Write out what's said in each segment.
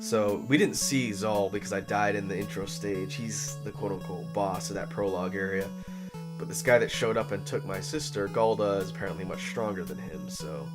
So we didn't see Zal because I died in the intro stage. He's the quote-unquote boss of that prologue area. But this guy that showed up and took my sister, Galda, is apparently much stronger than him, so...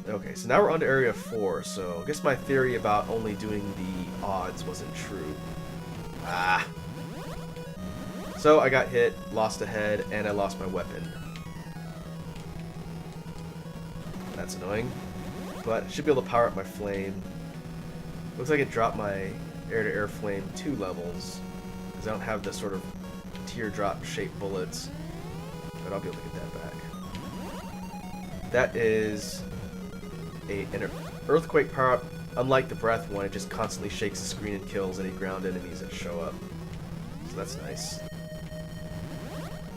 Okay, so now we're on to Area 4, so I guess my theory about only doing the odds wasn't true. Ah! So I got hit, lost a head, and I lost my weapon. That's annoying. But I should be able to power up my flame. Looks like it dropped my air-to-air flame 2 levels, because I don't have the sort of teardrop-shaped bullets. But I'll be able to get that back. That is an earthquake power-up. Unlike the breath one, it just constantly shakes the screen and kills any ground enemies that show up. So that's nice.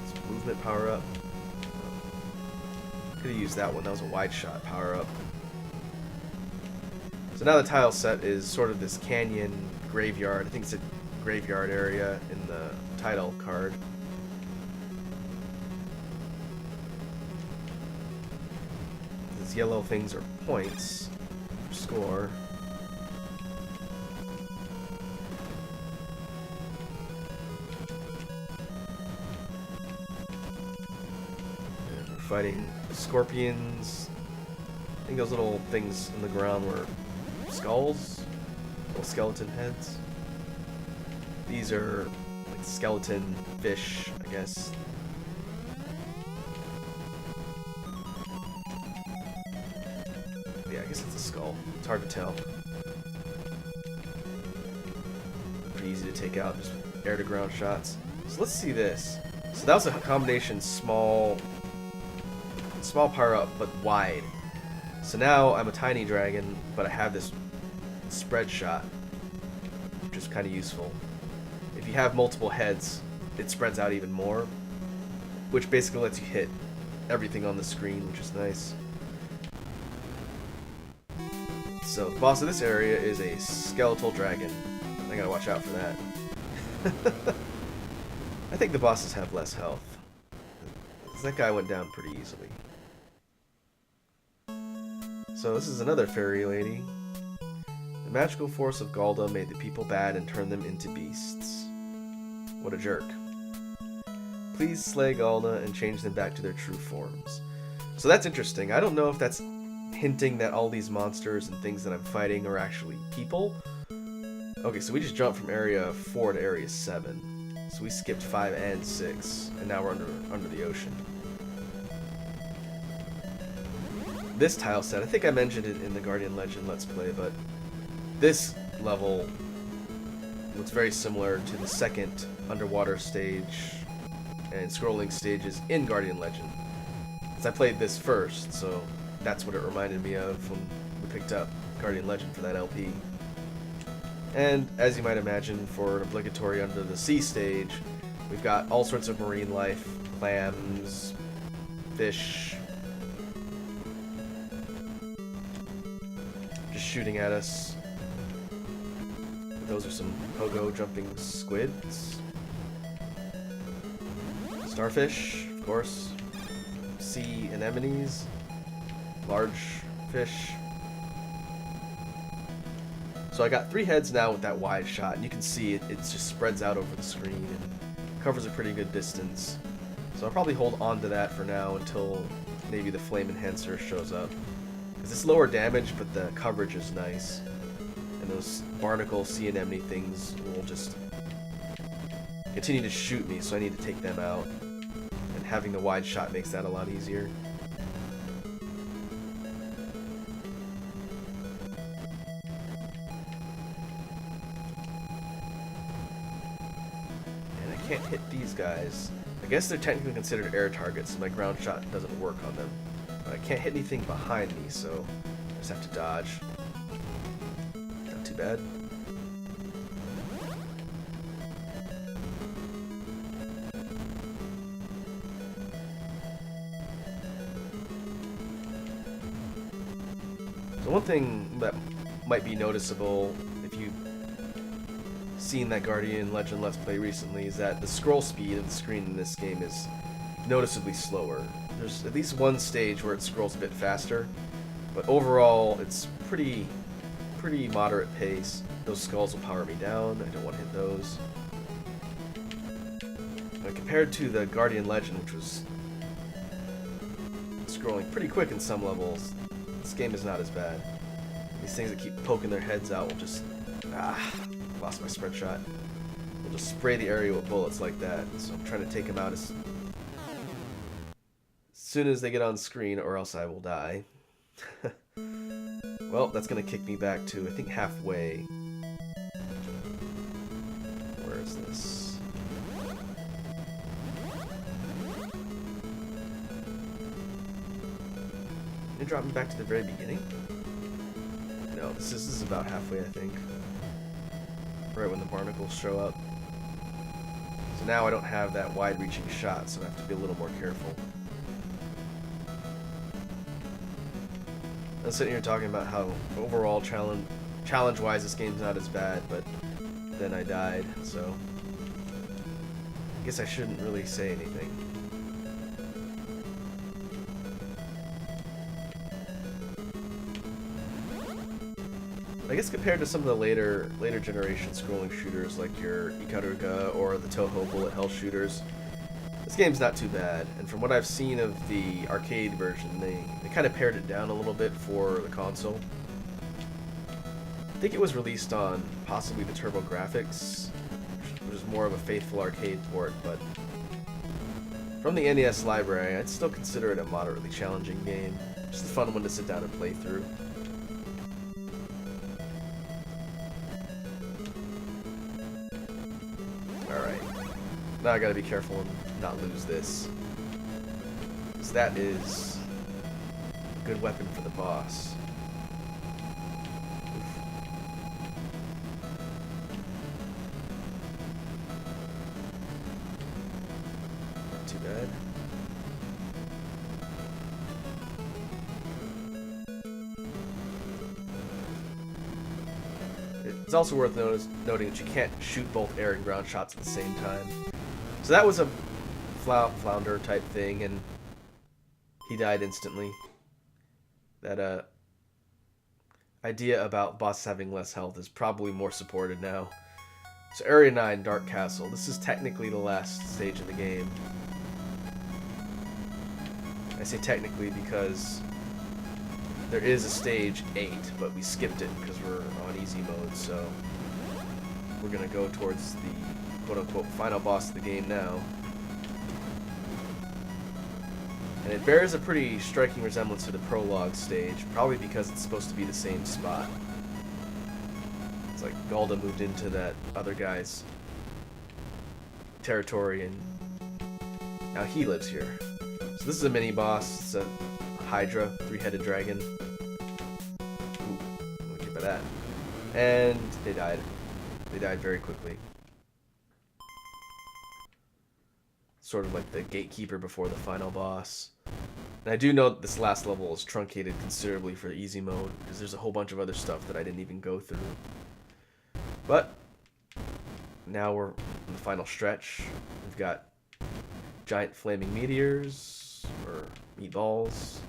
It's movement power-up. Could have used that one. That was a wide shot power-up. So now the tile set is sort of this canyon graveyard. I think it's a graveyard area in the title card. These yellow things are points. Score. And we're fighting scorpions. I think those little things in the ground were skulls? Little skeleton heads. These are like skeleton fish, I guess. Yeah, I guess it's a skull. It's hard to tell. Pretty easy to take out, just air to ground shots. So let's see this. So that was a combination small power up, but wide. So now I'm a tiny dragon, but I have this spread shot, which is kind of useful. If you have multiple heads, it spreads out even more, which basically lets you hit everything on the screen, which is nice. So the boss of this area is a skeletal dragon. I gotta watch out for that. I think the bosses have less health. That guy went down pretty easily. So this is another fairy lady. The magical force of Galda made the people bad and turned them into beasts. What a jerk. Please slay Galda and change them back to their true forms. So that's interesting. I don't know if that's hinting that all these monsters and things that I'm fighting are actually people. Okay, so we just jumped from Area 4 to Area 7. So we skipped 5 and 6, and now we're under the ocean. This tile set, I think I mentioned it in the Guardian Legend Let's Play, but this level looks very similar to the second underwater stage and scrolling stages in Guardian Legend. Because I played this first, so that's what it reminded me of when we picked up Guardian Legend for that LP. And as you might imagine, for an obligatory under the sea stage, we've got all sorts of marine life, clams, fish, just shooting at us. Those are some pogo jumping squids. Starfish, of course. Sea anemones. Large fish. So I got 3 heads now with that wide shot, and you can see it just spreads out over the screen and covers a pretty good distance. So I'll probably hold on to that for now until maybe the flame enhancer shows up. Because it's lower damage, but the coverage is nice. And those barnacle sea anemone things will just continue to shoot me, so I need to take them out. And having the wide shot makes that a lot easier. And I can't hit these guys. I guess they're technically considered air targets, so my ground shot doesn't work on them. But I can't hit anything behind me, so I just have to dodge. Not too bad. So one thing that might be noticeable if you've seen that Guardian Legend Let's Play recently is that the scroll speed of the screen in this game is noticeably slower. There's at least one stage where it scrolls a bit faster, but overall it's pretty pretty moderate pace. Those skulls will power me down. I don't want to hit those. But compared to the Guardian Legend, which was scrolling pretty quick in some levels, this game is not as bad. These things that keep poking their heads out will just... lost my spread shot. We'll just spray the area with bullets like that. So I'm trying to take them out as soon as they get on screen, or else I will die. Well, that's going to kick me back to, I think, halfway. Where is this? It dropped me back to the very beginning? No, this is about halfway, I think. Right when the barnacles show up. So now I don't have that wide-reaching shot, so I have to be a little more careful. I'm sitting here talking about how overall challenge-wise this game's not as bad, but then I died, so I guess I shouldn't really say anything. I guess compared to some of the later generation scrolling shooters like your Ikaruga or the Toho bullet hell shooters, this game's not too bad. And from what I've seen of the arcade version, they kind of pared it down a little bit for the console. I think it was released on possibly the TurboGrafx, which is more of a faithful arcade port, but from the NES library, I'd still consider it a moderately challenging game. Just a fun one to sit down and play through. Alright, now I gotta be careful and not lose this, because that is a good weapon for the boss. Oof. Not too bad. It's also worth noting that you can't shoot both air and ground shots at the same time. So that was a flounder type thing, and he died instantly. That idea about bosses having less health is probably more supported now. So Area 9, Dark Castle. This is technically the last stage of the game. I say technically because there is a stage 8, but we skipped it because we're on easy mode, so we're going to go towards the quote-unquote final boss of the game now. And it bears a pretty striking resemblance to the prologue stage, probably because it's supposed to be the same spot. It's like Galda moved into that other guy's territory, and now he lives here. So this is a mini-boss. It's a Hydra, 3-headed dragon. Ooh, I'm gonna get by that. And they died. They died very quickly. Sort of like the gatekeeper before the final boss. And I do know that this last level is truncated considerably for easy mode, because there's a whole bunch of other stuff that I didn't even go through. But now we're in the final stretch. We've got giant flaming meteors, or meatballs.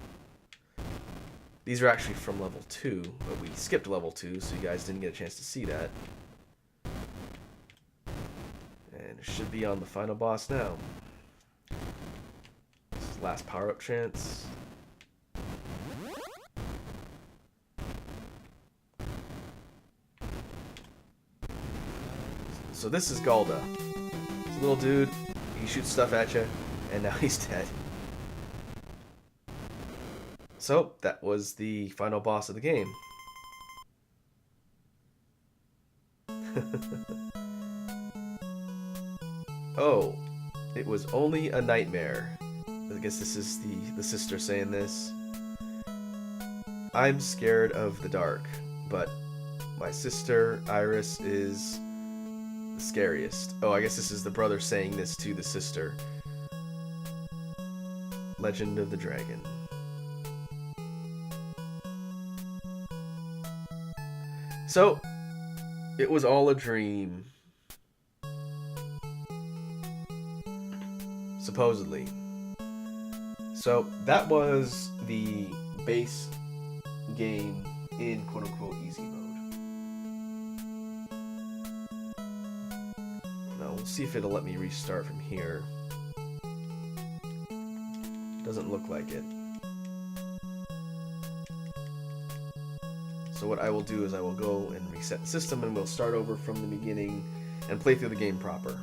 These are actually from level 2, but we skipped level 2, so you guys didn't get a chance to see that. And it should be on the final boss now. This is last power-up chance. So this is Galda. This little dude, he shoots stuff at you, and now he's dead. So, that was the final boss of the game. Oh, it was only a nightmare. I guess this is the sister saying this. I'm scared of the dark, but my sister, Iris, is the scariest. Oh, I guess this is the brother saying this to the sister. Legend of the Dragon. So, it was all a dream. Supposedly. So, that was the base game in quote-unquote easy mode. We'll see if it'll let me restart from here. Doesn't look like it. So what I will do is I will go and reset the system, and we'll start over from the beginning and play through the game proper.